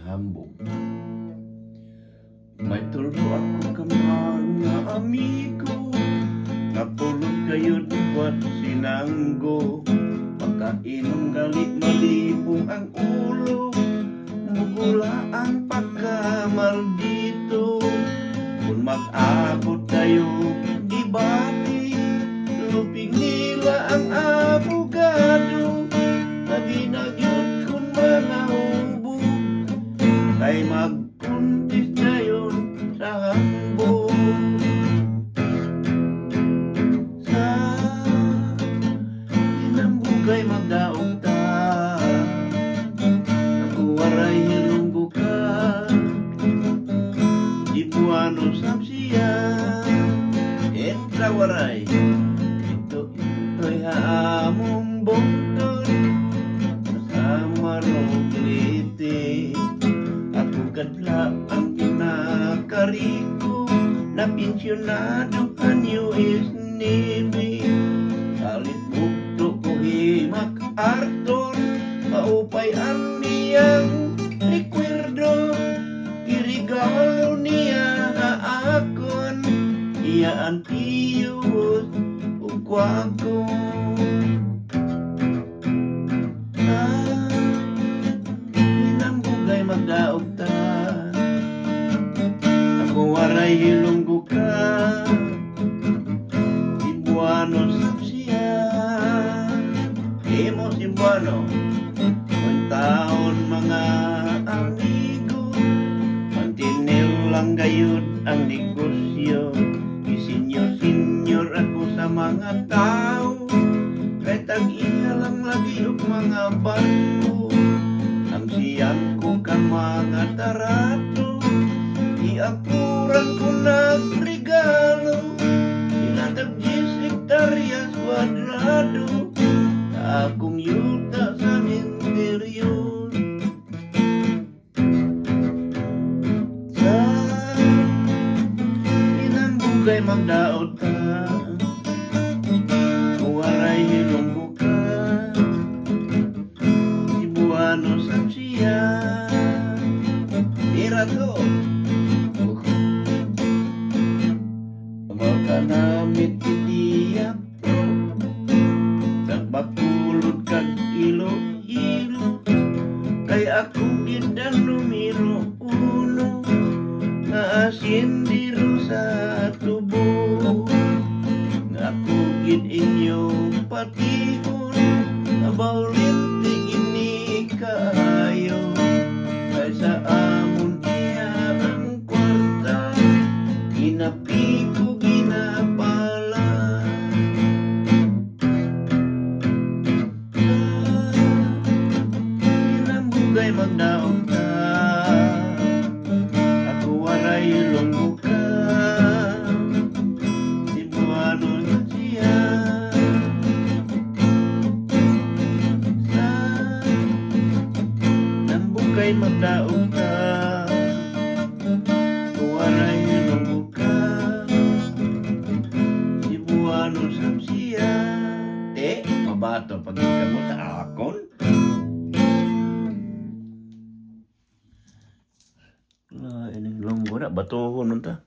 hambog. May turo ako ka mga amigo, napulog kayo duwat sinanggo. Pagkainom galit malipong ang ulo, mugula ang pagkamaldito. Kung mag-abot kayo ibati, luping nila ang abogado. Naginagyot kung mga hubog, kay magpuntis kayo sa hambog. Sa inambugay magdaog ta, nakuwaray hilunggo ka, di buwano sabsiya, entra waray. Ito'y haamong bongton, kasama roglete. Ako kadla ang pinakariko, na pensyonado ang US Navy. Kalit bukto ko himak Arthur, maupay ang niyang rekwerdo. Irigalo niya akon, iya ang tiyos ugwago. Hinambugay magdaog ta, ako waray hilunggo ka, Cebuano sabsiya. Emo Cebuano, kung taon mga amigo, mantinil lang gayud ang negosyo. Isinyor-sinyor ako sa mga tao, kay tag-iya lang lagi og mga barko. Ang siyang ko ka mga tarato, iapuran ko nagregalo. Ilatag 10 hektaryas kwadrado, sa akong yuta sa interior. Sa inambugay magdaot ka, waray hilunggo ka, Cebuano sabsiya. Tira to, maka namit titiyak pro, nagbakulod kag ilo-ilo, kay ako gidang numero uno, na asindiro sa tubo. Nga ako gid inyong patihon, na baulinti gini kaayo, kay sa amon iya ang kwarta, ginapi ko ginapala. Inambugay magdaog ka, ako waray hilunggo ka, Cebuano sabsiya. Sa nambugay magdaog ka, ako waray hilunggo ka, Cebuano sabsiya. Mabato pag mo sa akon. Lain ang longgo na, batuhon nun ta.